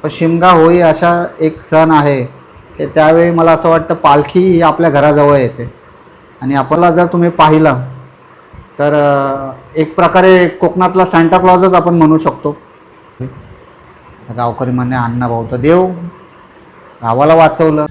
पण शिमगा होळी अशा एक सण आहे की त्यावेळी मला असं वाटतं पालखी ही आपल्या घराजवळ येते आणि आपल्याला जर तुम्ही पाहिलं तर एक प्रकारे कोकणातला सांता क्लॉजच आपण म्हणू शकतो. गावकरी म्हणे अण्णा भाऊ तर देव गावाला वाचवलं.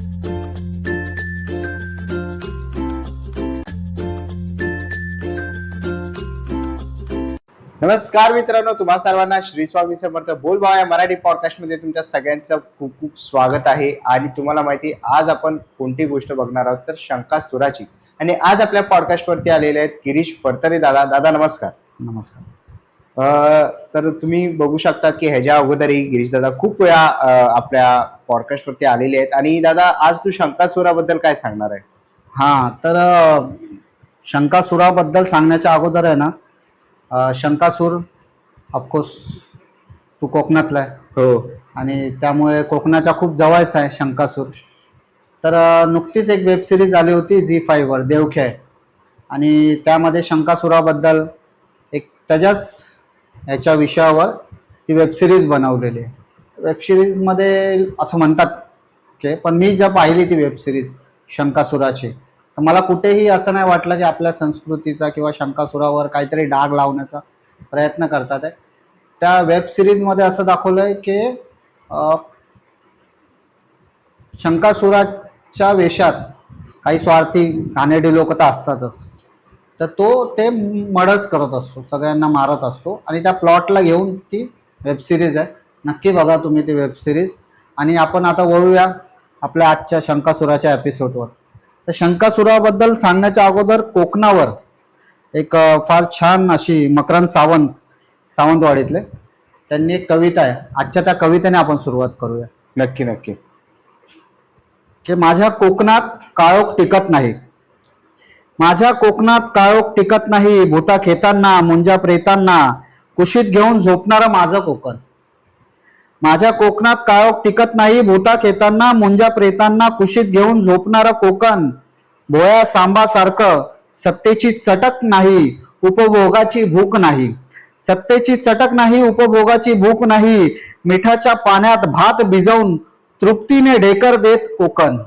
नमस्कार मित्रांनो, तुम्हा सर्वांना श्री स्वामी समर्थ बोलभाव या मराठी पॉडकास्ट मध्ये तुमच्या सगळ्यांचं खूप खूप स्वागत आहे. आणि तुम्हाला माहिती आज आपण कोणती गोष्ट बघणार आहोत तर शंकासुराची. आणि आज आपल्या पॉडकास्ट वरती आलेले आहेत गिरीश फडतरे दादा. दादा नमस्कार. नमस्कार. तर तुम्ही बघू शकता की ह्याच्या अगोदरही गिरीश दादा खूप वेळा आपल्या पॉडकास्ट वरती आलेले आहेत. आणि दादा आज तू शंकासुराबद्दल काय सांगणार आहे? हां, तर शंकासुराबद्दल सांगण्याच्या अगोदर आहे ना, शंकासूर ऑफकोर्स तू कोकणातला आहे. हो. आणि त्यामुळे कोकणाच्या खूप जवळच आहे शंकासूर. तर नुकतीच एक वेब सिरीज आली होती झी5वर देवखेळ, आणि त्यामध्ये शंकासुराबद्दल एक त्याच्याच ह्याच्या विषयावर ती वेब सिरीज बनवलेली आहे. वेब सिरीजमध्ये असं म्हणतात की, पण मी जेव्हा पाहिली ती वेब सिरीज शंकासुराची, तर मला कुठेही असं नाही वाटलं की आपल्या संस्कृतीचा किंवा शंकासुरावर काहीतरी डाग लावण्याचा प्रयत्न करतात आहे. त्या वेब सिरीजमध्ये असं दाखवलं आहे की शंकासुराच्या वेशात काही स्वार्थी घाणेरडी लोक तर असतातच, तर ते मर्डर्स करत असतो, सगळ्यांना मारत असतो. आणि त्या प्लॉटला घेऊन ती वेब सिरीज आहे. नक्की बघा तुम्ही ती वेब सिरीज. आणि आपण आता वळूया आपल्या आजच्या शंकासुराच्या एपिसोडवर. तर शंकासुराबद्दल सांगण्याच्या अगोदर कोकणावर एक फार छान अशी मकरंद सावंतवाडीतले त्यांनी एक कविता आहे. आजच्या त्या कवितेने आपण सुरुवात करूया. नक्की नक्की. की माझ्या कोकणात काळोख टिकत नाही, माझ्या कोकणात काळोख टिकत नाही, भूता खेतांना मुंजा प्रेतांना कुशीत घेऊन झोपणारं माझं कोकण. माझ्या कोकणात काळोख टिकत नाही, भूता खेतांना मुंजा प्रेतांना कुशीत घेऊन झोपणारं कोकण. भोया सांबासारखं सत्तेची चटक नाही, उपभोगाची भूक नाही. सत्तेची चटक नाही, उपभोगाची भूक नाही. मिठाच्या पाण्यात भात भिजवून तृप्तीने ढेकर देत कोकण.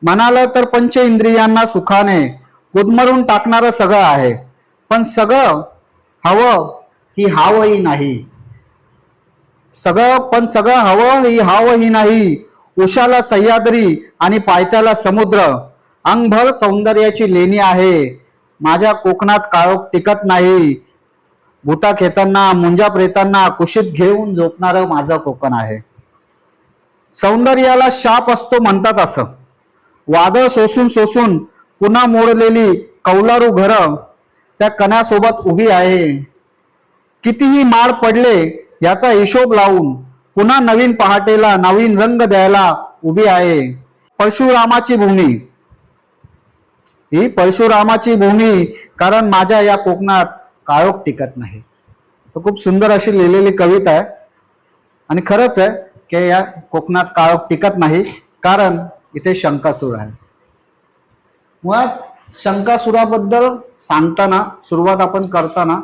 म्हणालं तर पंच इंद्रियांना सुखाने गुदमरून टाकणारं सगळं आहे, पण सगळं हवं ही हावही नाही. सगळं हवं ही हाव ही नाही. उशाला सह्याद्री आणि पायथ्याला समुद्र, अंगभर सौंदर्याची लेणी आहे. माझ्या कोकणात काळोख टिकत नाही, भूता खेतांना मुंजा प्रेतांना कुशीत घेऊन झोपणारं माझं कोकण आहे. सौंदर्याला शाप असतो म्हणतात असं, वादळ सोसून सोसून पुन्हा मोडलेली कौलारू घरं त्या कण्यासोबत उभी आहे. कितीही माड पडले याचा हिशोब लावून पुन्हा नवीन पहाटेला नवीन रंग द्यायला उभी आहे. परशुरामाची भूमी, ही परशुरामाची भूमी, कारण माझ्या या कोकणात काळोख टिकत नाही. तर खूप सुंदर अशी लिहिलेली कविता आहे. आणि खरंच आहे की या कोकणात काळोख टिकत नाही, कारण इथे शंकासूर आहे. मुळात शंकासुराबद्दल सांगताना सुरुवात आपण करताना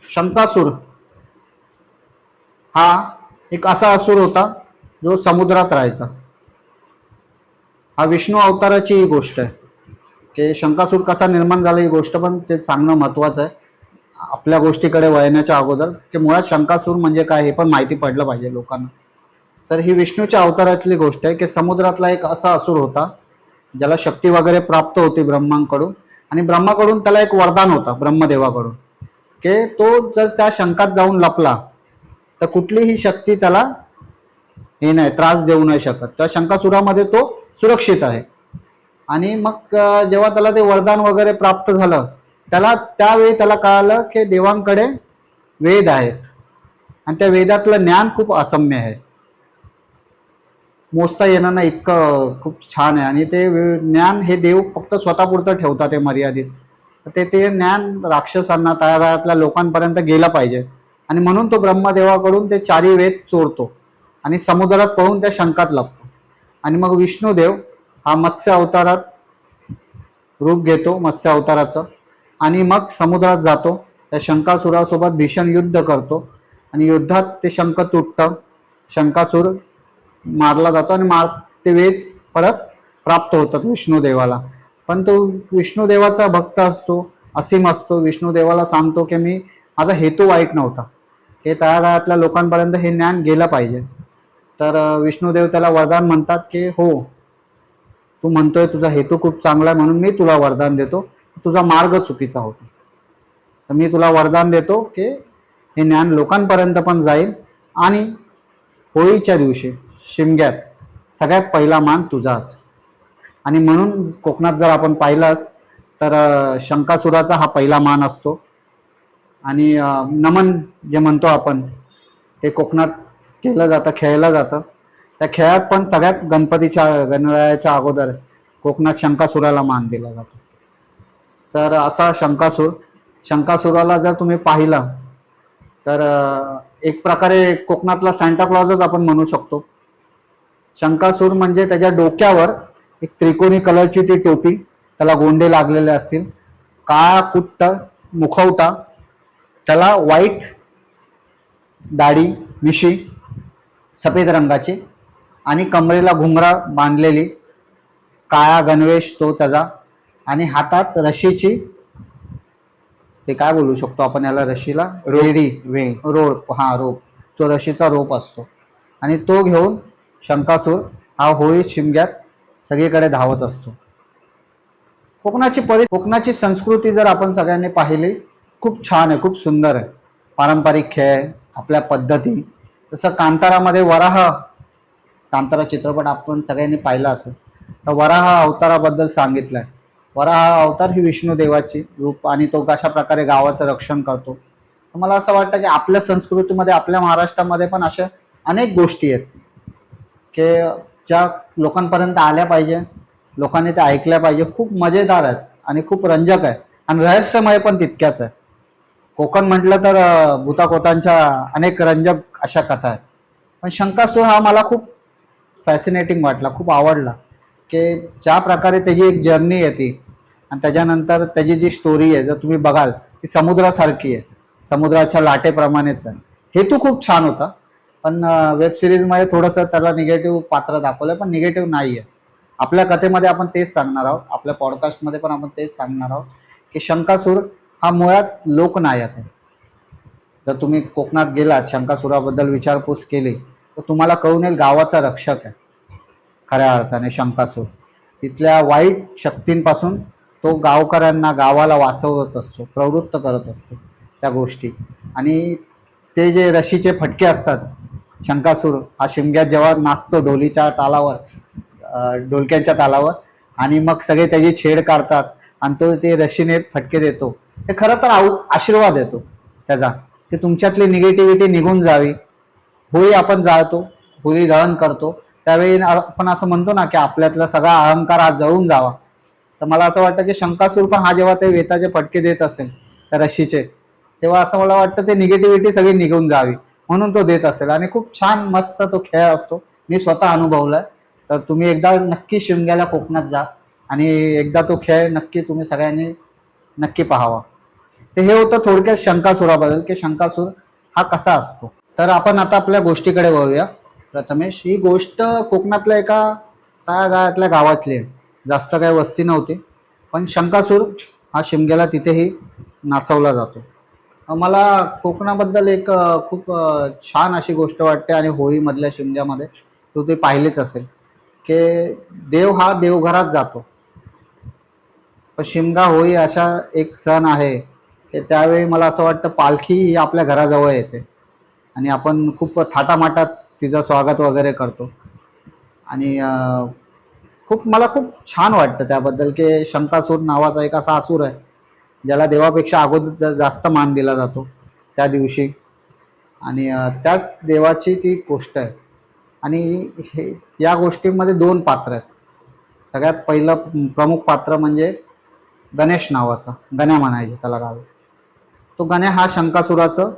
शंकासूर हा एक असा असुर होता जो समुद्रात राहायचा. हा विष्णू अवताराची ही गोष्ट आहे की शंकासूर कसा निर्माण झाला ही गोष्ट पण ते सांगणं महत्वाचं आहे आपल्या गोष्टीकडे वळण्याच्या अगोदर. की मुळात शंकासूर म्हणजे काय हे पण माहिती पडलं पाहिजे लोकांना. तर ही विष्णूच्या अवतारातली गोष्ट आहे की समुद्रातला एक असा असुर होता ज्याला शक्ती वगैरे प्राप्त होती ब्रह्मांकडून, आणि ब्रह्माकडून त्याला एक वरदान होता ब्रह्मदेवाकडून की तो जर त्या शंकात जाऊन लपला तर कुठलीही शक्ती त्याला हे नाही त्रास देऊ नाही शकत. त्या शंकासुरामध्ये तो सुरक्षित आहे. आणि मग जेव्हा त्याला ते वरदान वगैरे प्राप्त झालं त्यावेळी त्याला कळालं की देवांकडे वेद आहेत आणि त्या वेदातलं ज्ञान खूप असम्य आहे, मोजता येणं ना इतकं खूप छान आहे. आणि ते ज्ञान हे देव फक्त स्वतःपुरतं ठेवतात, ते मर्यादित. तर ते ज्ञान राक्षसांना तळागाळातल्या लोकांपर्यंत गेलं पाहिजे, आणि म्हणून तो ब्रह्मदेवाकडून ते चारी वेद चोरतो आणि समुद्रात पळून त्या शंकात लपतो. आणि मग विष्णुदेव हा मत्स्य अवतारात रूप घेतो, मत्स्य अवताराचं, आणि मग समुद्रात जातो, त्या शंकासुरासोबत भीषण युद्ध करतो. आणि युद्धात ते शंख तुटतं, शंकासूर मारला जातो आणि ते वेद परत प्राप्त होतात विष्णुदेवाला. पण तो विष्णुदेवाचा भक्त असतो, असीम असतो. विष्णुदेवाला सांगतो की मी माझा हेतू वाईट नव्हता, हे त्या काळातल्या लोकांपर्यंत हे ज्ञान गेलं पाहिजे. तर विष्णुदेव त्याला वरदान म्हणतात की हो, तू म्हणतोय तुझा हेतू खूप चांगला आहे, म्हणून मी तुला वरदान देतो. तुझा मार्ग चुकीचा होतो, तर मी तुला वरदान देतो की हे ज्ञान लोकांपर्यंत पण जाईल आणि होळीच्या दिवशी शिमग्यात सगळ्यात पहिला मान तुझा असेल. आणि म्हणून कोकणात जर आपण पाहिलास तर शंकासुराचा हा पहिला मान असतो. आणि नमन जे म्हणतो आपण ते कोकणात केलं जातं, खेळलं जातं. त्या खेळात पण सगळ्यात गणरायाच्या अगोदर कोकणात शंकासुराला मान दिला जातो. तर असा शंकासुराला जर तुम्ही पाहिला तर एक प्रकारे कोकणातला सांताक्लॉजच आपण म्हणू शकतो. शंकासूर म्हणजे त्याच्या डोक्यावर एक त्रिकोणी कलरची ती टोपी, त्याला गोंडे लागलेले असतील, काळा कुट्ट मुखवटा, त्याला व्हाईट दाढी मिशी सफेद रंगाची आणि कमरेला घुंगरा बांधलेली, काळा गणवेश तो त्याचा, आणि हातात रशीची, ते काय बोलू शकतो आपण याला, रशीला रेडी रोप, हा रोप, तो रशीचा रोप असतो. आणि तो घेऊन शंकासूर हा होळी शिमग्यात सगळीकडे धावत असतो. कोकणाची संस्कृती जर आपण सगळ्यांनी पाहिली, खूप छान आहे, खूप सुंदर आहे. पारंपरिक खेळ, आपल्या पद्धती, जसं कांतारामध्ये कांतारा चित्रपट आपण सगळ्यांनी पाहिला असेल, तर वराह अवताराबद्दल सांगितलंय. वराह अवतार ही विष्णुदेवाची रूप आणि तो कशा प्रकारे गावाचं रक्षण करतो. मला असं वाटतं की आपल्या संस्कृतीमध्ये, आपल्या महाराष्ट्रामध्ये पण अशा अनेक गोष्टी आहेत की ज्या लोकांपर्यंत आल्या पाहिजे, लोकांनी त्या ऐकल्या पाहिजे. खूप मजेदार आहेत आणि खूप रंजक आहे आणि रहस्यमय पण तितक्याच आहे. कोकण म्हटलं तर भूताकोतांच्या अनेक रंजक अशा कथा आहेत. पण शंकासूर हा मला खूप फॅसिनेटिंग वाटला, खूप आवडला की ज्या प्रकारे त्याची एक जर्नी येते आणि त्याच्यानंतर त्याची जी स्टोरी आहे, जर तुम्ही बघाल ती समुद्रासारखी आहे, समुद्राच्या लाटेप्रमाणेच आहे. हेतू खूप छान होता, पण वेब सिरीजमध्ये थोडंसं त्याला निगेटिव्ह पात्र दाखवलं, पण निगेटिव्ह नाही आहे. आपल्या कथेमध्ये आपण तेच सांगणार आहोत, आपल्या पॉडकास्टमध्ये पण आपण तेच सांगणार आहोत की शंकासूर हा मुळात लोकनायक आहे. जर तुम्ही कोकणात गेलात, शंकासुराबद्दल विचारपूस केली, तर तुम्हाला कळून येईल गावाचा रक्षक आहे खऱ्या अर्थाने शंकासूर. तिथल्या वाईट शक्तींपासून तो गावकऱ्यांना, गावाला वाचवत असतो, प्रवृत्त करत असतो त्या गोष्टी. आणि ते जे रशीचे फटके असतात, शंकासूर हा शिमग्यात जेव्हा नाचतो ढोलीच्या तालावर, ढोलक्यांच्या तालावर, आणि मग सगळे त्याची छेड काढतात आणि तो ते रशीने फटके देतो, हे खरं तर आशीर्वाद येतो त्याचा की तुमच्यातली निगेटिव्हिटी निघून जावी. होळी आपण जाळतो, होळी दहन करतो, त्यावेळी आपण असं म्हणतो ना की आपल्यातला सगळा अहंकार हा जळून जावा. तर मला असं वाटतं की शंकासूर पण हा जेव्हा ते वेताचे फटके देत असेल त्या रशीचे, तेव्हा असं मला वाटतं ते निगेटिव्हिटी सगळी निघून जावी म्हणून तो देत असेल. आणि खूप छान मस्त तो खेळ असतो, मी स्वतः अनुभवलाय. तर तुम्ही एकदा नक्की शिमग्याला कोकणात जा आणि एकदा तो खेळ नक्की तुम्ही सगळ्यांनी नक्की पाहावा. तर हे होतं थोडक्यात शंकासुराबद्दल की शंकासूर हा कसा असतो. तर आपण आता आपल्या गोष्टीकडे वळूया. प्रथमेश, ही गोष्ट कोकणातल्या एका तळागाळातल्या गावातली आहे, जास्त काही वस्ती नव्हती, पण शंकासूर हा शिमग्याला तिथेही नाचवला जातो. मला कोकणाबद्दल एक खूप छान अशी गोष्ट वाटते आणि होळीमधल्या शिमग्यामध्ये तू ते पाहिलेच असेल की देव हा देवघरात जातो. पण शिमगा होळी अशा एक सण आहे की त्यावेळी मला असं वाटतं पालखी ही आपल्या घराजवळ येते आणि आपण खूप थाटामाटात तिचं स्वागत वगैरे करतो. आणि मला खूप छान वाटतं त्याबद्दल की शंकासूर नावाचा एक असा असुर आहे ज्याला देवापेक्षा अगोदर जास्त मान दिला जातो त्या दिवशी. आणि त्याच देवाची ती गोष्ट आहे. आणि या गोष्टीमध्ये दोन पात्र आहेत. सगळ्यात पहिलं प्रमुख पात्र म्हणजे गणेश नावाचा, गण्या म्हणायचे त्याला गावी. तो गण्या हा शंकासुराचं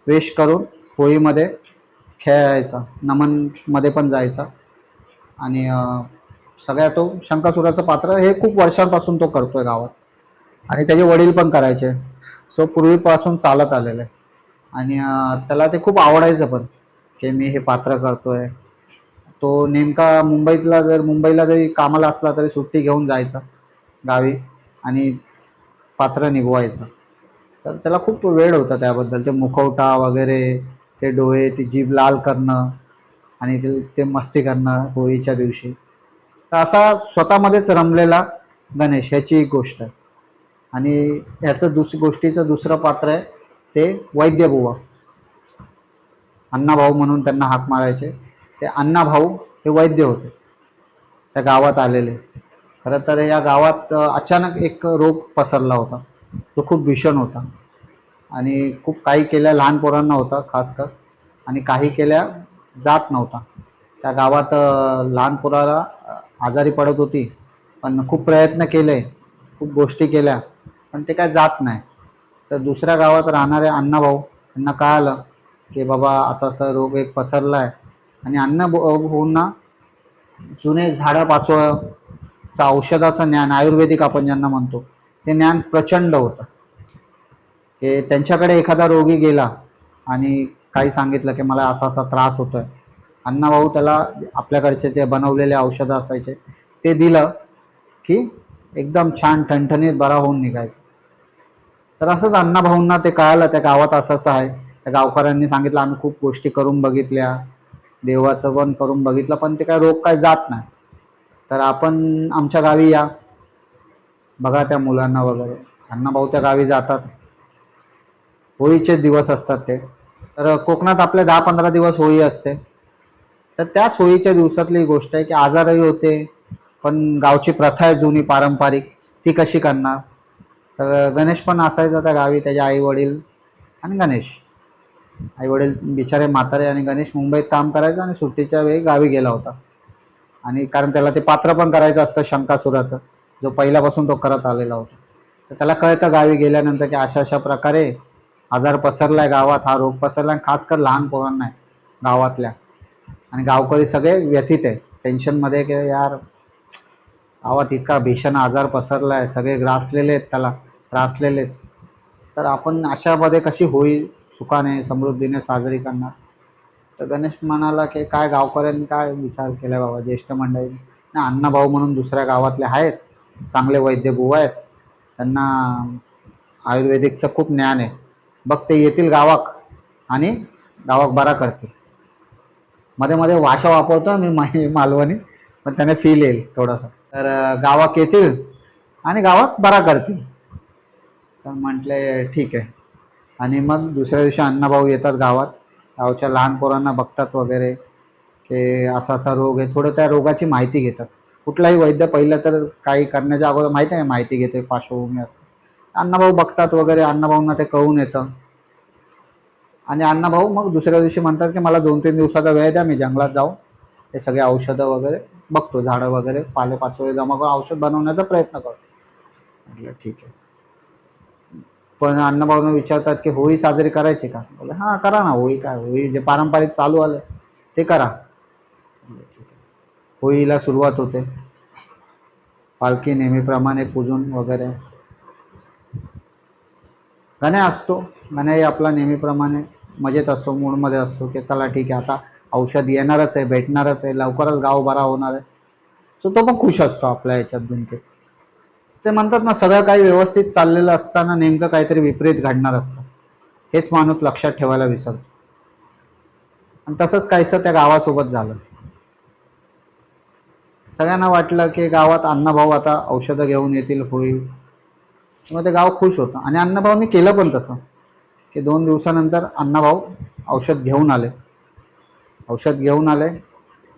वेश करून होळीमध्ये खेळायचा, नमनमध्ये पण जायचा. आणि सगळ्या तो शंकासुराचं पात्र हे खूप वर्षांपासून तो करतोय गावात आणि त्याचे वडील पण करायचे. सो पूर्वीपासून चालत आलेलं आहे. आणि त्याला ते खूप आवडायचं पण, की मी हे पात्र करतोय. तो नेमका मुंबईला जरी कामाला असला तरी सुट्टी घेऊन जायचा गावी आणि पात्र निभवायचं. तर त्याला खूप वेळ होता त्याबद्दल. ते मुखवटा वगैरे, ते डोळे, ती जीभ लाल करणं आणि ते मस्ती करणं होळीच्या दिवशी. तर असा स्वतःमध्येच रमलेला गणेश, ह्याची एक गोष्ट आहे. आणि ह्याचं गोष्टीचं दुसरं पात्र आहे ते वैद्यबुवा. अण्णाभाऊ म्हणून त्यांना हाक मारायचे. ते अण्णाभाऊ हे वैद्य होते त्या गावात आलेले. खरं तर या गावात अचानक एक रोग पसरला होता, तो खूप भीषण होता आणि खूप काही केल्या लहान पोरांना होता खास कर, आणि काही केल्या जात नव्हता. त्या गावात लहान पोराला आजारी पडत होती, पण खूप प्रयत्न केले, खूप गोष्टी केल्या, पण ते काय जात नाही. तर दुसऱ्या गावात राहणारे अण्णाभाऊ यांना कळालं की बाबा असा असा रोग एक पसरला आहे. आणि अण्णाभाऊंना जुने झाडापाचोळ्याचं औषधाचं ज्ञान, आयुर्वेदिक आपण ज्यांना म्हणतो, ते ज्ञान प्रचंड होतं. की त्यांच्याकडे एखादा रोगी गेला आणि काही सांगितलं की मला असा असा त्रास होतोय, अण्णाभाऊ त्याला आपल्याकडचे जे बनवलेले औषधं असायचे ते दिलं की एकदम छान ठणठणीत बरा होऊन निघायचं. तर असंच अण्णाभाऊंना ते कळालं त्या गावात असं असं आहे. त्या गावकऱ्यांनी सांगितलं आम्ही खूप गोष्टी करून बघितल्या, देवाचं पण करून बघितलं, पण ते काय रोग काय जात नाही. तर आपण आमच्या गावी या, बघा त्या मुलांना वगैरे. अण्णाभाऊ त्या गावी जातात. होळीचे दिवस असतात ते. तर कोकणात आपले 10-15 दिवस होळी असते. तर त्याच होळीच्या दिवसातली गोष्ट आहे की आजारही होते, पण गावची प्रथा आहे जुनी पारंपरिक, ती कशी करणार. तर गणेश पण असायचा त्या गावी, त्याचे आई वडील आणि गणेश. आई वडील बिचारे म्हातारे, आणि गणेश मुंबईत काम करायचा आणि सुट्टीच्या वेळी गावी गेला होता. आणि कारण त्याला ते पात्र पण करायचं असतं शंकासुराचं, जो पहिल्यापासून तो करत आलेला होता. तर त्याला कळतं गावी गेल्यानंतर की अशा अशा प्रकारे आजार पसरलाय गावात, हा रोग पसरलाय, खास कर लहान पोरांना आहे गावातल्या. आणि गावकरी सगळे व्यथित आहे, टेन्शनमध्ये, की यार गावात इतका भीषण आजार पसरला आहे, सगळे ग्रासलेले आहेत, त्याला त्रासलेले आहेत. तर आपण अशामध्ये कशी होळी सुखाने समृद्धीने साजरी करणार. तर गणेश म्हणाला की काय गावकऱ्यांनी काय विचार केला बाबा, ज्येष्ठ मंडळी ना, अण्णाभाऊ म्हणून दुसऱ्या गावातले आहेत, चांगले वैद्य बुवा आहेत, त्यांना आयुर्वेदिकचं खूप ज्ञान आहे, बघ ते येतील गावाक आणि गावाक बरा करतील. मध्ये मध्ये भाषा वापरतो मी मालवणी, पण त्याने फील येईल थोडंसं. तर गावात येतील आणि गावात बरा करतील. तर म्हटले ठीक आहे. आणि मग दुसऱ्या दिवशी अण्णाभाऊ येतात गावात, गावच्या लहान पोरांना बघतात वगैरे, की असा असा रोग आहे, थोडं त्या रोगाची माहिती घेतात. कुठलाही वैद्य पहिलं तर काही करण्याच्या अगोदर माहिती आहे, माहिती घेते, पार्श्वभूमी असते. अण्णाभाऊ बघतात वगैरे, अण्णाभाऊंना ते कळून येतं. आणि अण्णाभाऊ मग दुसऱ्या दिवशी म्हणतात की मला 2-3 दिवसाचा वेळ द्या, मी जंगलात जाऊन ते सगळे औषधं वगैरे बघतो, झाडं वगैरे पालेपाचोळे जमा करून औषध बनवण्याचा प्रयत्न करतो. म्हटलं ठीक आहे. पण अण्णाभाऊनं विचारतात की होळी साजरी करायची का. बोले हां करा ना, होळी काय, होळी जे पारंपरिक चालू आलं ते करा. म्हटलं ठीक आहे. होळीला सुरुवात होते, पालखी नेहमीप्रमाणे पूजून वगैरे. गण्या असतो, गण्याही आपला नेहमीप्रमाणे मजेत असतो, मूडमध्ये असतो की चला ठीक आहे, आता औषध येणारच आहे, भेटणारच आहे, लवकरच गाव बरा होणार आहे. सो तो पण खुश असतो आपल्या ह्याच्यात दुनके. ते म्हणतात ना, सगळं काही व्यवस्थित चाललेलं असताना नेमकं काहीतरी विपरीत घडणार असतं, हेच माणूस लक्षात ठेवायला विसरतो. आणि तसंच काहीसं त्या गावासोबत झालं. सगळ्यांना वाटलं की गावात अण्णाभाऊ आता औषधं घेऊन येतील, होईल. मग ते गाव खुश होतं. आणि अण्णाभाऊंनी केलं पण तसं, की 2 दिवसानंतर अण्णाभाऊ औषध घेऊन आले.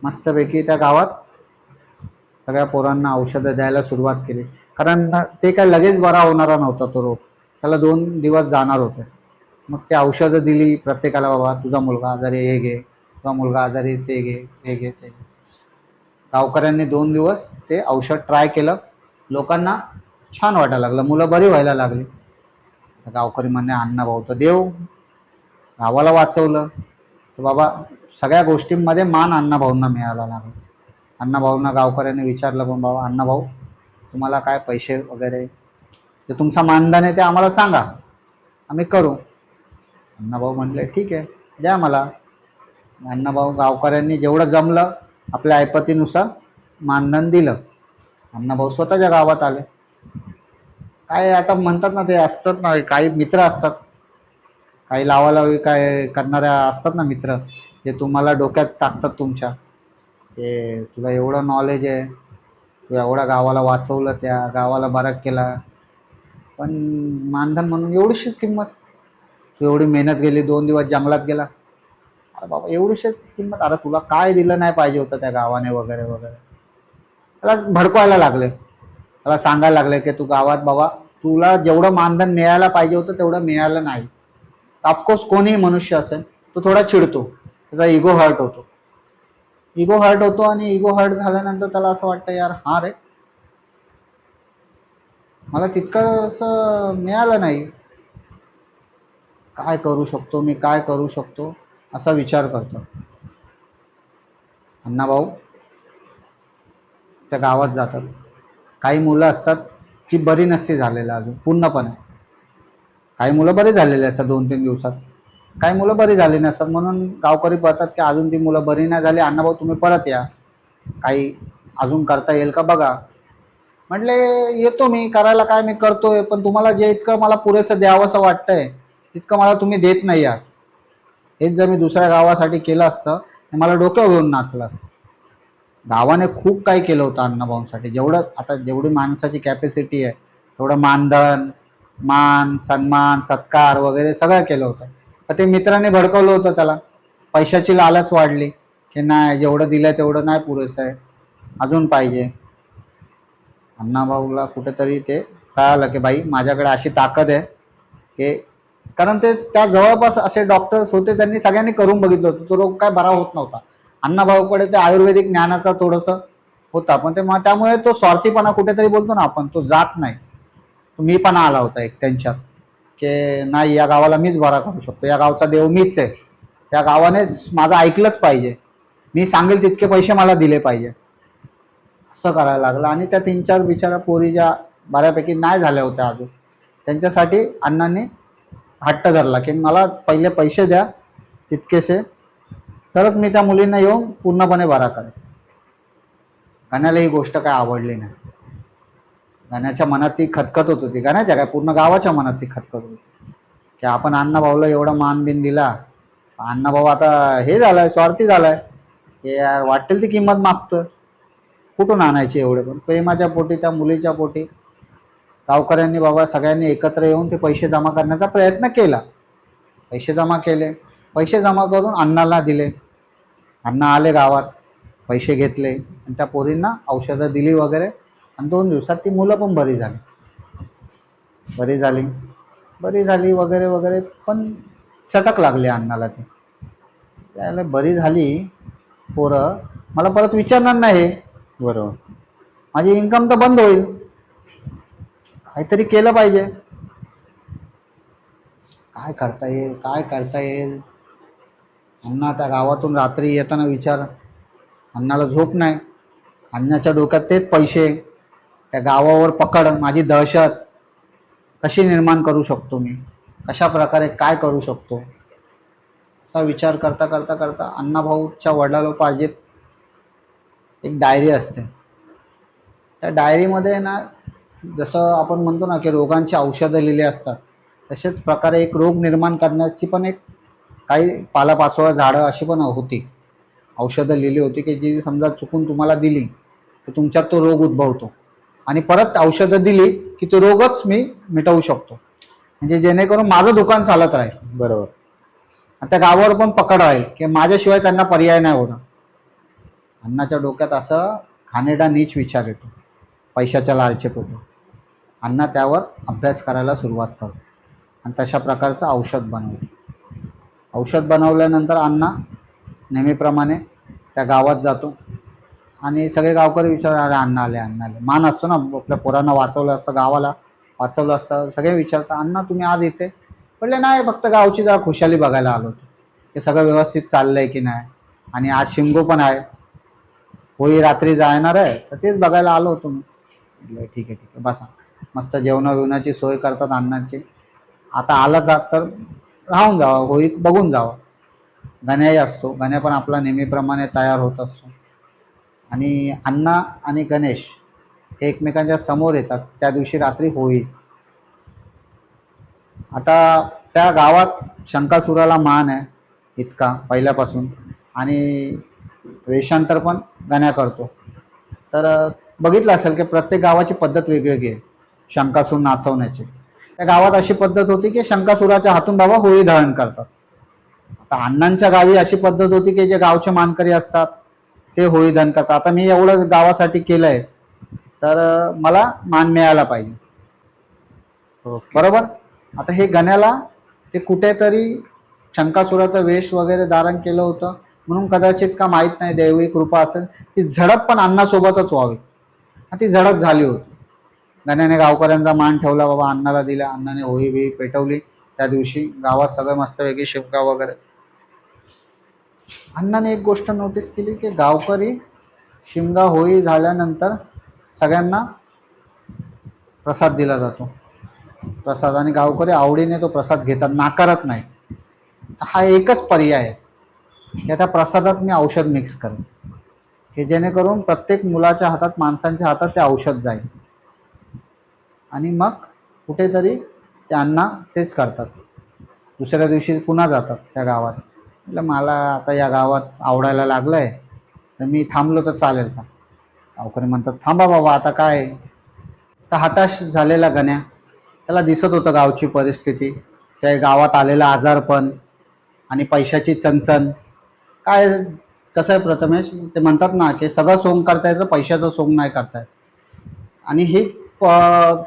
मस्तपैकी त्या गावात सगळ्या पोरांना औषधं द्यायला सुरुवात केली. कारण ते काय लगेच बरा होणारा नव्हता तो रोग, त्याला 2 दिवस जाणार होते. मग ते औषधं दिली प्रत्येकाला, बाबा तुझा मुलगा आजारी हे घे, तुझा मुलगा आजारी ते घे, हे घे, ते घे. गावकऱ्यांनी 2 दिवस ते औषध ट्राय केलं, लोकांना छान वाटायला लागलं, मुलं बरी व्हायला लागली. गावकरी म्हणणे अण्णाभाऊ तर देव, गावाला वाचवलं. तर बाबा सगळ्या गोष्टींमध्ये मान अण्णाभाऊंना मिळायला लागला. अण्णाभाऊंना गावकऱ्यांनी विचारलं, पण बाबा अण्णाभाऊ तुम्हाला काय पैसे वगैरे जे तुमचा मानधन आहे ते आम्हाला सांगा, आम्ही करू. अण्णाभाऊ म्हटले ठीक आहे द्या मला. अण्णाभाऊ गावकऱ्यांनी जेवढं जमलं आपल्या ऐपतीनुसार मानधन दिलं. अण्णाभाऊ स्वतःच्या गावात आले. काय आता म्हणतात ना, ते असतात ना काही मित्र असतात, काही लावालावी काय करणाऱ्या असतात ना मित्र, जे तुम्हाला डोक्यात टाकतात तुमच्या, ते तुला एवढं नॉलेज आहे, तू एवढ्या गावाला वाचवलं, त्या गावाला बरा केला, पण मानधन म्हणून एवढीशीच किंमत. तू एवढी मेहनत गेली, 2 दिवस जंगलात गेला, अरे बाबा एवढीशीच किंमत. अरे तुला काय दिलं नाही पाहिजे होतं त्या गावाने वगैरे वगैरे. त्याला भडकवायला लागले, त्याला सांगायला लागले की तू गावात बाबा तुला जेवढं मानधन मिळायला पाहिजे होतं तेवढं मिळालं नाही. ऑफकोर्स कोणीही मनुष्य असेल तो थोडा चिडतो, त्याचा इगो हर्ट होतो. इगो हर्ट होतो आणि इगो हर्ट झाल्यानंतर त्याला असं वाटतं यार हा रे, मला तितकं असं मिळालं नाही, काय करू शकतो मी, काय करू शकतो, असा विचार करतो. अण्णाभाऊ त्या गावात जातात. काही मुलं असतात की बरी नसती झालेलं अजून पूर्णपणे. काही मुलं बरी झालेली असतात 2-3 दिवसात, काही मुलं बरी झाली नसतात. म्हणून गावकरी पळतात की अजून ती मुलं बरी नाही झाली, अण्णाभाऊ तुम्ही परत या, काही अजून करता येईल का बघा. म्हटले येतो मी करायला, काय मी करतोय, पण तुम्हाला जे इतकं मला पुरेसं द्यावंसं वाटतंय तितकं मला तुम्ही देत नाही आहात. हेच जर मी दुसऱ्या गावासाठी केलं असतं तर मला डोक्यावर घेऊन नाचलं असतं. गावाने खूप काही केलं होतं अण्णाभाऊंसाठी. जेवढं आता जेवढी माणसाची कॅपॅसिटी आहे तेवढं मानधन, मान सन्मान सत्कार वगैरे सगळं केलं होतं. तर ते मित्राने भडकवलं होतं त्याला, पैशाची लालच वाढली की नाही जेवढं दिलं तेवढं नाही पुरेसं आहे, अजून पाहिजे. अण्णाभाऊला कुठेतरी ते कळालं की बाई माझ्याकडे अशी ताकद आहे की, कारण ते त्या जवळपास असे डॉक्टर्स होते, त्यांनी सगळ्यांनी करून बघितलं होतं, तो रोग काय बरा होत नव्हता. अण्णाभाऊकडे ते आयुर्वेदिक ज्ञानाचा थोडंसं होता, पण ते त्यामुळे तो स्वार्थीपणा कुठेतरी बोलतो ना आपण, तो जात नाही. मी पण आला होता एक त्यांच्यात की नाही या गावाला मीच बरा करू शकतो, या गावचा देव मीच आहे, त्या गावानेच माझं ऐकलंच पाहिजे, मी सांगेल तितके पैसे मला दिले पाहिजे, असं करायला लागलं. आणि त्या 3-4 बिचारा पोरी ज्या बऱ्यापैकी नाही झाल्या होत्या अजून, त्यांच्यासाठी अण्णांनी हट्ट धरला की मला पहिले पैसे द्या तितकेसे, तरच मी त्या मुलींना येऊन पूर्णपणे बरा करेन. गाण्याला ही गोष्ट काय आवडली नाही. गाण्याच्या मनात ती खतखत होत होती, गाण्याच्या काय पूर्ण गावाच्या मनात ती खतखत होती की आपण अण्णाभाऊला एवढा मान बिन दिला, अण्णाभाऊ आता हे झालाय, स्वार्थी झालाय, हे यार वाटेल ती किंमत मागतोय, कुठून आणायची एवढे. पण प्रेमाच्या पोटी त्या मुलीच्या पोटी गावकऱ्यांनी बाबा सगळ्यांनी एकत्र येऊन ते पैसे जमा करण्याचा प्रयत्न केला. पैसे जमा केले, पैसे जमा करून अण्णाला दिले. अण्णा आले गावात, पैसे घेतले आणि त्या पोरींना औषधं दिली वगैरे, आणि 2 दिवसात ती मुलं पण बरी झाली, बरी झाली बरी झाली वगैरे वगैरे. पण चटक लागली अण्णाला, ती त्याला बरी झाली पोरं, मला परत विचारणार नाही, बरोबर. माझी इन्कम तर बंद होईल, काहीतरी केलं पाहिजे, काय करता येईल काय करता येईल. अण्णा त्या गावातून रात्री येताना विचार, अण्णाला झोप नाही, अण्णाच्या डोक्यात तेच पैसे, त्या गावावर पकड, माझी दहशत कशी निर्माण करू शकतो मी, कशा प्रकारे काय करू शकतो, असा विचार करता करता करता अण्णाभाऊच्या वडिलांपार्जित एक डायरी असते. त्या डायरीमध्ये ना जसं आपण म्हणतो ना की रोगांची औषधं लिहिली असतात, तसेच प्रकारे एक रोग निर्माण करण्याची पण एक काही पालापाचोळा झाडं अशी पण होती, औषधं लिहिली होती की जी समजा चुकून तुम्हाला दिली तर तुमच्यात तो रोग उद्भवतो, आणि परत औषधं दिली की तो रोगच मी मिटवू शकतो, म्हणजे जेणेकरून माझं दुकान चालत राहील. बरोबर. आणि त्या गावावर पण पकड राहील की माझ्याशिवाय त्यांना पर्याय नाही होणार. अण्णाच्या डोक्यात असं घाणेरडा नीच विचार येतो पैशाच्या लालचेपोटी. अण्णा त्यावर अभ्यास करायला सुरुवात करतो आणि तशा प्रकारचं औषध बनवतो. औषध बनवल्यानंतर अण्णा नेहमीप्रमाणे त्या गावात जातो आणि सगळे गावकरी विचारतात अरे अण्णा आले अण्णा आले, मान असतो ना आपल्या पोरांना वाचवलं असतं, गावाला वाचवलं असतं, सगळे विचारतात अण्णा तुम्ही आज येते. म्हटले नाही, फक्त गावची जरा खुशाली बघायला आलो होतो की सगळं व्यवस्थित चाललंय की नाही, आणि आज शिमगो पण आहे, होळी रात्री जाणार आहे, तर तेच बघायला आलो होतो मी. म्हटलं ठीक आहे बसा, मस्त जेवणाची सोय करतात अण्णांची. आता आलाच आहात तर राहून जावं, होळी बघून जावं. गण्याही असतो, गण्या पण आपला नेहमीप्रमाणे तयार होत असतो. आणि अण्णा आणि गणेश हे एकमेकांच्या समोर येतात त्या दिवशी रात्री होळी. आता त्या गावात शंकासुराला मान आहे इतका पहिल्यापासून, आणि वेषांतर पण गण्या करतो. तर बघितलं असेल की प्रत्येक गावाची पद्धत वेगवेगळी आहे शंकासूर नाचवण्याची. त्या गावात अशी पद्धत होती की शंकासुराच्या हातून बाबा होळी दहन करतात. आता अण्णांच्या गावी अशी पद्धत होती की जे गावचे मानकरी असतात ते होळी दहन करतात. आता मी एवढं गावासाठी केलंय तर मला मान मिळायला पाहिजे, बरोबर. आता हे गण्याला ते कुठेतरी शंकासुराचं वेश वगैरे धारण केलं होतं म्हणून कदाचित का माहीत नाही, दैवी कृपा असेल, ती झडप पण अण्णासोबतच व्हावी. आणि ती झडप झाली होती. गण्याने गावकऱ्यांचा मान ठेवला, बाबा अण्णाला दिला, अण्णाने होळी बी पेटवली. त्या दिवशी गावात सगळं मस्त वेगळी शिमगा वगैरे. अण्णाने एक गोष्ट नोटीस केली की गावकरी शिमगा होळी झाल्यानंतर सगळ्यांना प्रसाद दिला जातो. प्रसाद, आणि गावकरी आवडीने तो प्रसाद घेतात, नाकारत नाही. हा एकच पर्याय आहे की त्या प्रसादात मी औषध मिक्स करेन की जेणेकरून प्रत्येक मुलाच्या हातात, माणसांच्या हातात ते औषध जाईल. आणि मग कुठेतरी त्यांना तेच करतात. दुसऱ्या दिवशी पुन्हा जातात त्या गावात. म्हटलं मला आता या गावात आवडायला लागलं आहे तर मी थांबलो तर चालेल का. गावकरी म्हणतात थांबा बाबा, आता काय. तर हताश झालेला गण्या, त्याला दिसत होतं गावची परिस्थिती, त्या गावात आलेला आजारपण आणि पैशाची चणचण. काय कसं आहे प्रथमेश, ते म्हणतात ना की सगळं सोंग करता येतं, पैशाचं सोंग नाही करता येत. आणि हे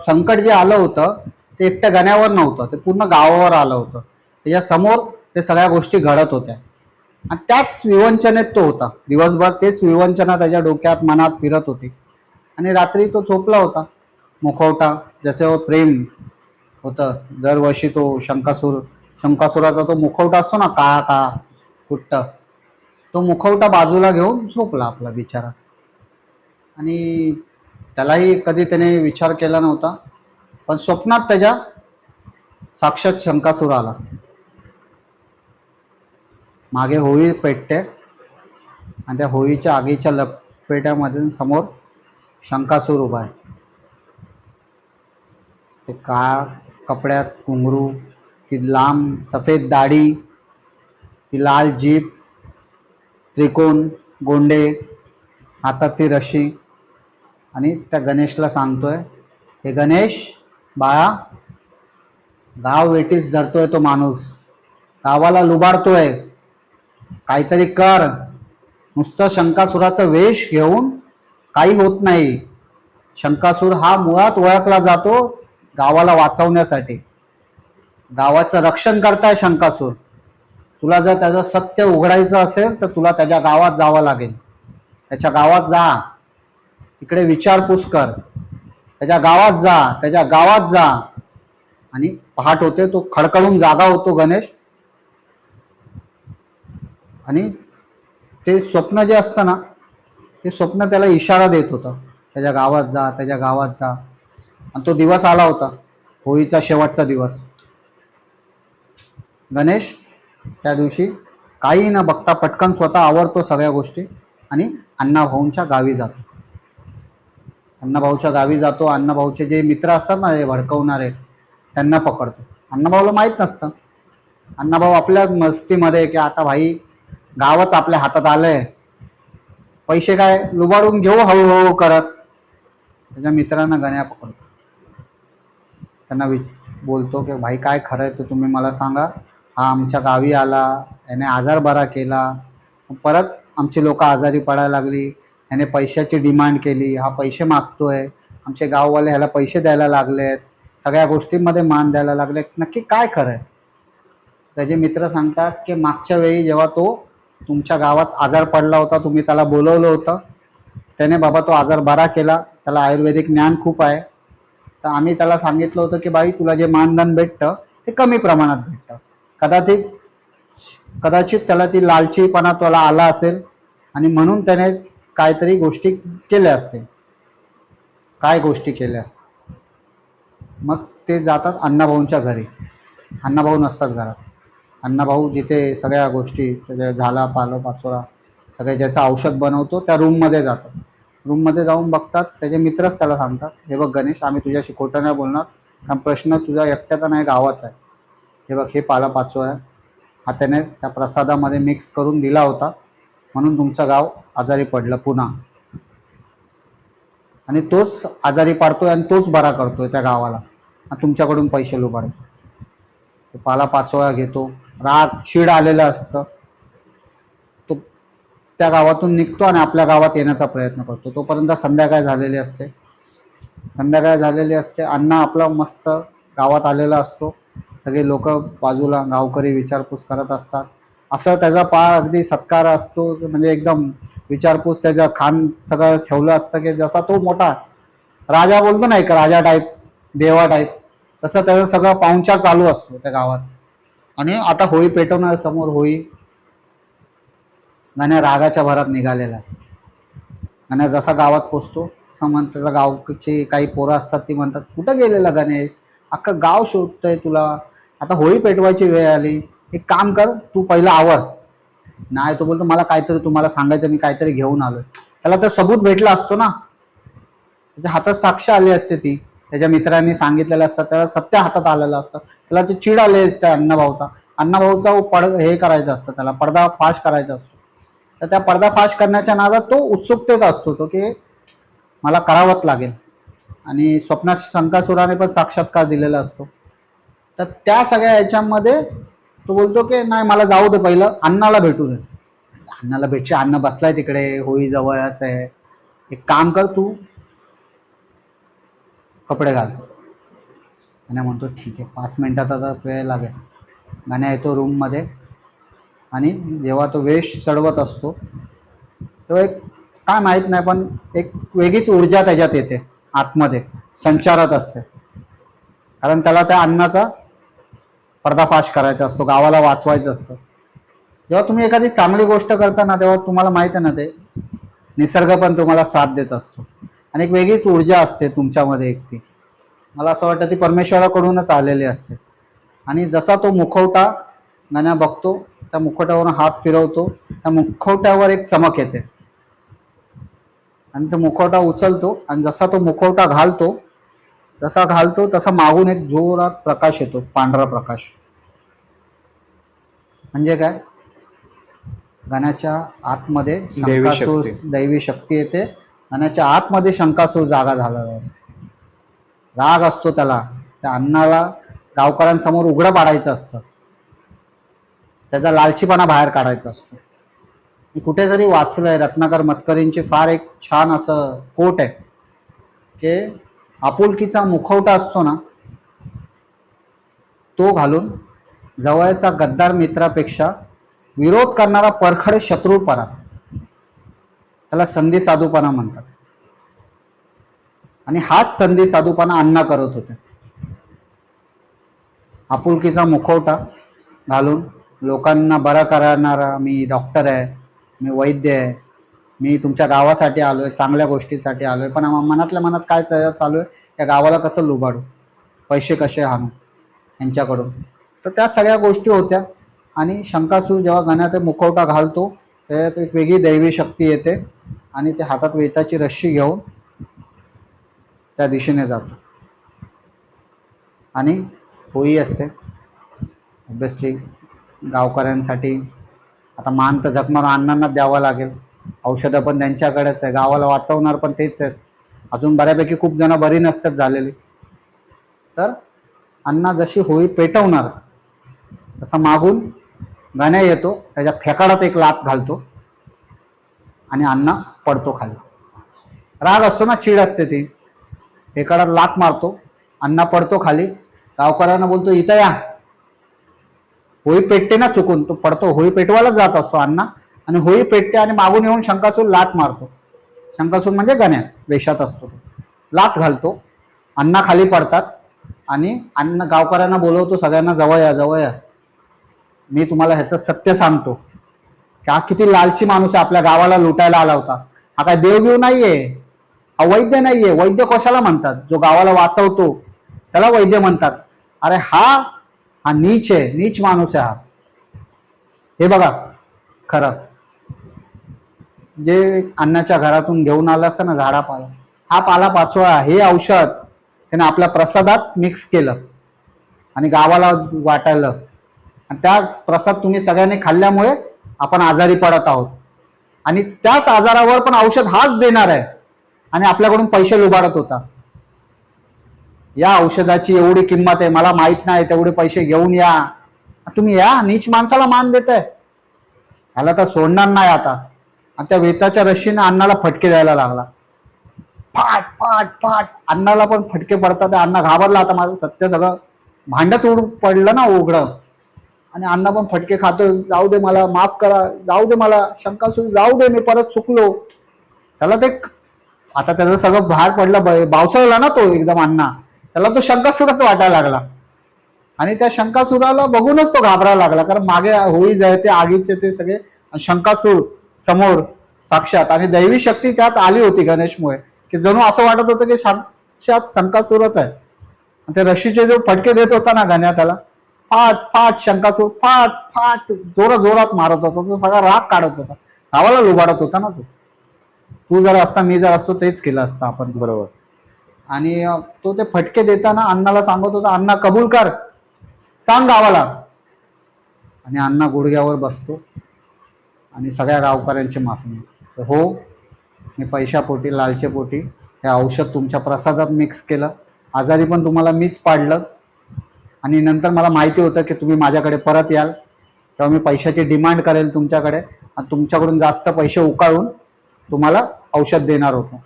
संकट जे आलं होतं ते एकट्या गण्यावर नव्हतं, ते पूर्ण गावावर आलं होतं. त्याच्यासमोर ते सगळ्या गोष्टी घडत होत्या आणि त्याच विवंचनेत तो होता. दिवसभर तेच विवंचना त्याच्या डोक्यात मनात फिरत होती. आणि रात्री तो झोपला होता. मुखवटा ज्याच्यावर प्रेम होतं, दरवर्षी तो शंकासुराचा तो मुखवटा असतो ना, काळा काळा कुट्ट, तो मुखवटा बाजूला घेऊन झोपला आपला बिचारा. आणि त्यालाही कधी त्याने विचार केला नव्हता, पण स्वप्नात त्याच्या साक्षात शंकासूर आला. मागे होळी पेटते आणि त्या होळीच्या आगीच्या लपेट्यामध्ये समोर शंकासूर उभा आहे. ते काळ्या कपड्यात घुंगरू, ती लांब सफेद दाढी, ती लाल जीभ, त्रिकोण गोंडे, हातात ती रशी. आणि त्या गणेशला सांगतोय, हे गणेश बाळा, गाव वेटीस धरतोय तो माणूस, गावाला लुबाडतोय, काहीतरी कर. नुसतं शंकासुराचा वेश घेऊन काही होत नाही. शंकासूर हा मुळात ओळखला जातो गावाला वाचवण्यासाठी. गावाचं रक्षण करताय शंकासूर. तुला जर त्याचं सत्य उघडायचं असेल तर तुला त्याच्या गावात जावं लागेल. त्याच्या गावात जा, तिकडे विचारपूस कर, त्याच्या गावात जा, त्याच्या गावात जा. आणि पहाट होते, तो खडखडून जागा होतो गणेश. आणि ते स्वप्न जे असतं ना, ते स्वप्न त्याला इशारा देत होतं, त्याच्या गावात जा, त्याच्या गावात जा. आणि तो दिवस आला होता, होळीचा शेवटचा दिवस. गणेश त्या दिवशी काही न बघता पटकन स्वतः आवरतो सगळ्या गोष्टी आणि अण्णाभाऊंच्या गावी जातो. अण्णाभाऊच्या गावी जातो. अण्णाभाऊचे जे मित्र असतात ना, हे भडकवणारे, त्यांना पकडतो. अण्णाभाऊला माहीत नसतं. अण्णाभाऊ आपल्या मस्तीमध्ये की आता भाई गावच आपल्या हातात आलंय, पैसे काय लुबाडून घेऊ हळूहळू करत. त्याच्या मित्रांना गण्या पकडतो. त्यांना बोलतो की भाई काय खरं आहे तर तुम्ही मला सांगा. हा आमच्या गावी आला, याने आजार बरा केला, परत आमची लोक आजारी पडायला लागली, याने पैशाची डिमांड केली, हा पैसे मागतोय, आमचे गाववाले ह्याला पैसे द्यायला लागलेत, सगळ्या गोष्टींमध्ये मान द्यायला लागले, नक्की काय खरं आहे. त्याचे मित्र सांगतात की मागच्या वेळी जेव्हा तो तुमच्या गावात आजार पडला होता, तुम्ही त्याला बोलवलं होतं, त्याने बाबा तो आजार बरा केला, त्याला आयुर्वेदिक ज्ञान खूप आहे. तर आम्ही त्याला सांगितलं होतं की बाई तुला जे मानधन भेटतं ते कमी प्रमाणात भेटतं. कदाचित त्याला ती लालचीपणा त्याला आला असेल आणि म्हणून त्याने काहीतरी गोष्टी केल्या असतील. काय गोष्टी केल्या असतील. मग ते जातात अण्णाभाऊंच्या घरी. अण्णाभाऊ नसतात घरात. अण्णाभाऊ जिथे सगळ्या गोष्टी त्याच्या झाला पालो पाचोळा सगळे ज्याचं औषध बनवतो त्या रूममध्ये जातात. रूममध्ये जाऊन बघतात, त्याचे मित्रच त्याला सांगतात, हे बघ गणेश, आम्ही तुझ्याशी खोटं नाही बोलणार, कारण प्रश्न तुझा एकट्याचा नाही, गावाचा आहे. हे बघ, हे पाला पाचोळा आहे, हा त्याने त्या प्रसादामध्ये मिक्स करून दिला होता, म्हणून तुमचं गाव आजारी पडलं पुन्हा. आणि तोच आजारी पाडतोय आणि तोच बरा करतोय त्या गावाला, आणि तुमच्याकडून पैसे लुबाडतो. तो पाला पाचोळा घेतो, राग चीड आलेलं असतं, तो त्या गावातून निघतो आणि आपल्या गावात येण्याचा प्रयत्न करतो. तोपर्यंत संध्याकाळ झालेली असते. अण्णा आपला मस्त गावात आलेला असतो. सगळे लोक बाजूला, गावकरी विचारपूस करत असतात. असं त्याचा अगदी सत्कार असतो, म्हणजे एकदम विचारपूस, त्याचं खान सगळं ठेवलं असतं की जसा तो मोठा राजा बोलतो नाही का, राजा टाईप, देवा टाईप, तसं त्याचं सगळं पाहुणचार चालू असतो त्या गावात. आणि आता होळी पेटवणार, समोर होळी. गण्या रागाच्या भरात निघालेला असतो. गण्या जसा गावात पोचतो तसं म्हणतात, गावची काही पोरं असतात ती म्हणतात, कुठं गेलेला गणेश, अख्खं गाव शोधतंय तुला, आता होळी पेटवायची वेळ आली, एक काम कर, तू पहिला आवर. नाही, तो बोलतो मला काहीतरी तुम्हाला सांगायचं, मी काहीतरी घेऊन आलोय. त्याला तर सबूत भेटला असतो ना, त्याच्या हातात साक्ष आली असते, ती त्याच्या मित्रांनी सांगितलेलं असतं, त्याला सत्य हातात आलेलं असतं. त्याला ते चिड आले असते अण्णाभाऊचा हे करायचं असतं, त्याला पर्दाफाश करायचा असतो. तर त्या पर्दाफाश करण्याच्या नादात तो उत्सुकतेत असतो, तो की मला करावंच लागेल. आणि स्वप्नात शंकासुराने पण साक्षात्कार दिलेला असतो. तर त्या सगळ्या ह्याच्यामध्ये तो बोलतो की नाही, मला जाऊ दे, पहिलं अण्णाला भेटू दे. अण्णाला भेटचे, अण्णा बसलाय तिकडे, होळी जवळच आहे, एक काम कर, तू कपडे घाल. गण्या म्हणतो ठीक आहे, 5 मिनिटाचा तर वेळ लागेल. गण्या येतो रूममध्ये, आणि जेव्हा तो वेश चढवत असतो तेव्हा एक काय माहीत नाही, पण एक वेगळीच ऊर्जा त्याच्यात येते, आतमध्ये संचारत असते. कारण त्याला त्या अण्णाचा पर्दाफाश करायचा असतो, गावाला वाचवायचं असतं. जेव्हा तुम्ही एखादी चांगली गोष्ट करता ना, तेव्हा तुम्हाला माहिती आहे ना, ते निसर्ग पण तुम्हाला साथ देत असतो, आणि एक वेगळीच ऊर्जा असते तुमच्यामध्ये. एक ती मला असं वाटतं ती परमेश्वराकडूनच आलेली असते. आणि जसा तो मुखवटा गण्या बघतो, त्या मुखवट्यावरून हात फिरवतो, त्या मुखवट्यावर एक चमक येते, आणि तो मुखवटा उचलतो, आणि जसा तो मुखवटा घालतो तसा मागून एक जोरात प्रकाश येतो, पांढरा प्रकाश. म्हणजे काय, गण्याच्या आतमध्ये शंकासूर, दैवी शक्ती येते. गण्याच्या आतमध्ये शंकासूर जागा झालेला असतो. राग असतो त्याला, त्या अण्णाला गावकऱ्यांसमोर उघडं पाडायचं असतं, त्याचा लालचीपणा बाहेर काढायचा असतो. मी कुठेतरी वाचलंय, रत्नाकर मतकरींची फार एक छान असं कोट आहे की आपुलकीचा मुखवटा असतो ना, तो घालून जवळचा गद्दार मित्रापेक्षा विरोध करणारा परखडे शत्रू परा, त्याला संधी साधूपणा म्हणतात. आणि हाच संधी साधूपणा अण्णा करत होते. आपुलकीचा मुखवटा घालून लोकांना बरा करणारा, मी डॉक्टर आहे, मी वैद्य आहे, मी तुमच्या गावासाठी आलोय, चांगल्या गोष्टीसाठी आलोय, पण मनातल्या मनात काय चालू आहे, या गावाला कसं लुबाडू, पैसे कसे हाणू यांच्याकडून. तर त्या सगळ्या गोष्टी होत्या. आणि शंकासूर जेव्हा गण्या ते मुखवटा घालतो, त्यात एक वेगळी दैवी शक्ती येते, आणि ते हातात वेताची रश्शी घेऊन त्या दिशेने जातो. आणि होळी असते. ऑब्विसली गावकऱ्यांसाठी आता मान तर जखमावर अण्णांना द्यावं लागेल, औषधं पण त्यांच्याकडेच आहे, गावाला वाचवणार पण तेच आहेत. अजून बऱ्यापैकी खूप जण बरी नसतात झालेली. तर अण्णा जशी होळी पेटवणार तसा मागून गण्या येतो, त्याच्या फेकाडात एक लाथ घालतो, आणि अण्णा पडतो खाली. राग असतो ना, चीड असते ती, फेकाडात लाथ मारतो, अण्णा पडतो खाली. गावकऱ्यांना बोलतो इथं या, होळी पेटते ना, चुकून तो पडतो, होळी पेटवायलाच जात असतो अण्णा, आणि होळी पेटते, आणि मागून येऊन शंकासूर लाथ मारतो. शंकासूर म्हणजे गण्या वेशात असतो, लाथ घालतो, अण्णा खाली पडतात. आणि अण्णा गावकऱ्यांना बोलवतो, सगळ्यांना जवळ या, जवळ या, मी तुम्हाला ह्याचं सत्य सांगतो की हा किती लालची माणूस आहे, आपल्या गावाला लुटायला आला होता. हा काय देवदेव नाहीये, हा वैद्य नाहीये. वैद्य कशाला म्हणतात, जो गावाला वाचवतो त्याला वैद्य म्हणतात. अरे हा नीच आहे, नीच माणूस आहे हा. हे बघा खरं जे अन्नाच्या घरातून घेऊन आलं असतं ना झाडापाला, हा पाला पाचोळा हे औषध त्याने आपल्या प्रसादात मिक्स केलं आणि गावाला वाटायला, आणि त्या प्रसाद तुम्ही सगळ्यांनी खाल्ल्यामुळे आपण आजारी पडत आहोत आणि त्याच आजारावर पण औषध हाच देणार आहे आणि आपल्याकडून पैसे लुबाडत होता. या औषधाची एवढी किंमत आहे, मला माहित नाही, तेवढे पैसे घेऊन या. तुम्ही या नीच माणसाला मान देताय, ह्याला तर सोडणार नाही आता. आणि त्या वेताच्या रश्शीने अण्णाला फटके द्यायला लागला, फाट फाट फाट. अण्णाला पण फटके पडतात. अण्णा घाबरला, आता माझं सत्य सगळं भांडच पडलं ना उघडं. आणि अण्णा पण फटके खातो, जाऊ दे मला माफ करा, जाऊ दे मला शंकासूर, जाऊ दे मी परत चुकलो. त्याला ते आता त्याचं सगळं बाहेर पडलं, बावसळला ना तो एकदम अण्णा, त्याला तो शंकासूरच वाटायला लागला. आणि त्या शंकासुराला बघूनच तो घाबरायला लागला, कारण मागे होळी जळते आगीचे ते सगळे, शंकासूर समोर साक्षात, आणि दैवी शक्ती त्यात आली होती गणेशमुळे, की जणू असं वाटत होतं की साक्षात शंकासूरच आहे. ते रशीचे जो फटके देत होता ना गण्या, त्याला फाट फाट शंकासूर फाट फाट जोरात जोरात मारत होता. तो सगळा राग काढत होता, गावाला लुबाडत होता ना तो. तू जर असता, मी जर असतो, तेच केलं असतं आपण. बरोबर. आणि तो ते फटके देताना अण्णाला सांगत होता, अण्णा कबूल कर, सांग गावाला. आणि अण्णा गुडघ्यावर बसतो आणि सगळ्या गावकऱ्यांची माफी मागतो. हो, मी पैशापोटी लालचेपोटी हे औषध तुमच्या प्रसादात मिक्स केलं, आजारी पण तुम्हाला मीच पाडलं, आणि नंतर मला माहिती होतं की तुम्ही माझ्याकडे परत याल, तेव्हा मी पैशाची डिमांड करेल तुमच्याकडे आणि तुमच्याकडून जास्त पैसे उकाळून तुम्हाला औषध देणार होतो.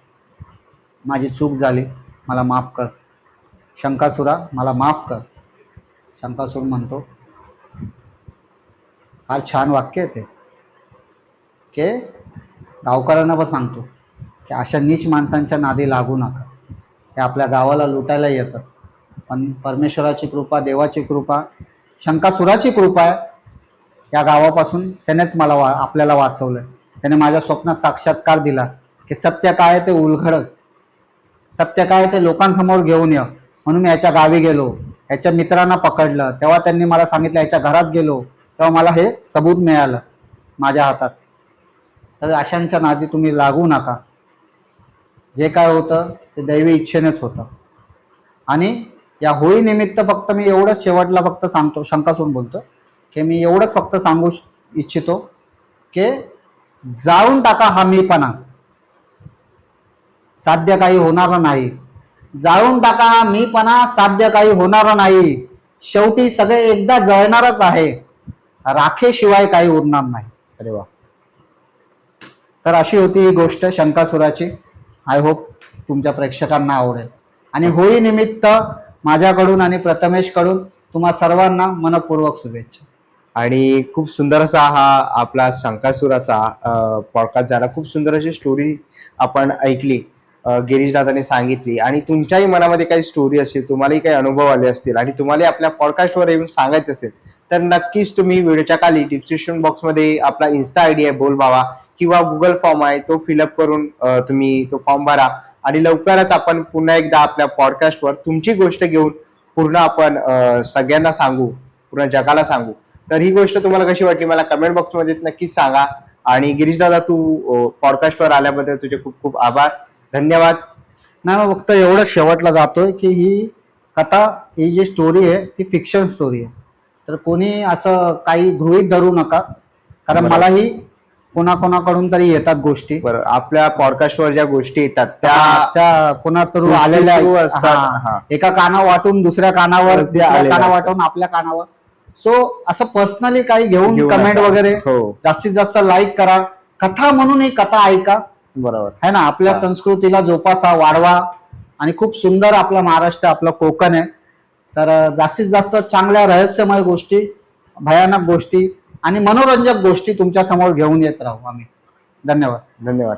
माझी चूक झाली, मला माफ कर शंकासुरा, मला माफ कर. शंकासूर म्हणतो, फार छान वाक्य आहे ते, की गावकऱ्यांना पण सांगतो की अशा नीच माणसांच्या नादी लागू नका. हे आपल्या गावाला लुटायला येतं, पण परमेश्वराची कृपा, देवाची कृपा, शंकासुराची कृपा आहे. या गावापासून त्यानेच मला आपल्याला वाचवलं. त्याने माझ्या स्वप्नात साक्षात्कार दिला की सत्य काय ते उलगड, सत्य काय ते लोकांसमोर घेऊन ये. म्हणून मी याच्या गावी गेलो, याच्या मित्रांना पकडलं, तेव्हा त्यांनी मला सांगितलं, याच्या घरात गेलो, तेव्हा मला हे सबूत मिळालं माझ्या हातात. तर अशांच्या नादी तुम्ही लागू नका. जे काय होतं ते दैवी इच्छेनेच होतं. आणि या होळी निमित्त फक्त मी एवढंच शेवटला फक्त सांगतो, शंकासूर बोलतो, की मी एवढंच फक्त सांगू इच्छितो की जाळून टाका हा मीपणा, साध्य काही होणार नाही. जाळून टाका हा मीपणा, साध्य काही होणार नाही. शेवटी सगळे एकदा जळणारच आहे, राखेशिवाय काही उरणार नाही. अरे वा. तर अशी होती ही गोष्ट शंकासुराची. आय होप तुमच्या प्रेक्षकांना आवडेल. आणि होळी निमित्त माझ्याकडून आणि प्रथमेशकडून तुम्हा सर्वांना मनपूर्वक शुभेच्छा. आणि खूप सुंदर असा हा आपला शंकासुराचा पॉडकास्ट झाला. खूप सुंदर अशी स्टोरी आपण ऐकली, गिरीश दादाने सांगितली. आणि तुमच्याही मनामध्ये काही स्टोरी असेल, तुम्हालाही काही अनुभव आले असतील आणि तुम्हाला आपल्या पॉडकास्टवर येऊन सांगायचं असेल, तर नक्कीच तुम्ही व्हिडिओच्या खाली डिस्क्रिप्शन बॉक्समध्ये आपला इन्स्टा आयडी आहे बोलबावा, किंवा गुगल फॉर्म आहे, तो फिलअप करून तुम्ही तो फॉर्म भरा. आणि लवकरच आपण पुन्हा एकदा आपल्या पॉडकास्टवर तुमची गोष्ट घेऊन पूर्ण आपण सगळ्यांना सांगू, पूर्ण जगाला सांगू. तर ही गोष्ट तुम्हाला कशी वाटली मला कमेंट बॉक्समध्ये नक्कीच सांगा. आणि गिरीश दादा, तू पॉडकास्टवर आल्याबद्दल तुझे खूप खूप आभार, धन्यवाद. नाही, मग फक्त एवढंच शेवटला जातोय की ही कथा, ही जी स्टोरी आहे ती फिक्शन स्टोरी आहे. तर कोणी असं काही गृहीत धरू नका, कारण बरोबर. मलाही कोणाकोणाकडून तरी येतात गोष्टी. बरं, आपल्या पॉडकास्टवर ज्या गोष्टी येतात त्या कोणातरी गोष्टी आलेल्या थ्रू आहेत. असतात. हा. हा. एका काना वाटून दुसऱ्या कानावर, अगदी दुसऱ्या आलेल्या काना असतात. वाटून आपल्या कानावर. सो असं पर्सनली काही घेऊन कमेंट नका. वगैरे हो, जास्तीत जास्त लाईक करा. कथा म्हणून ही कथा ऐका, बरोबर है ना. आपल्या हा. संस्कृतीला जोपासा, वाढवा. आणि खूप सुंदर आपला महाराष्ट्र, आपलं कोकण आहे. तर जास्तीत जास्त चांगल्या रहस्यमय गोष्टी, भयानक गोष्टी आणि मनोरंजक गोष्टी तुमच्या समोर घेऊन येत राहू आम्ही. धन्यवाद. धन्यवाद.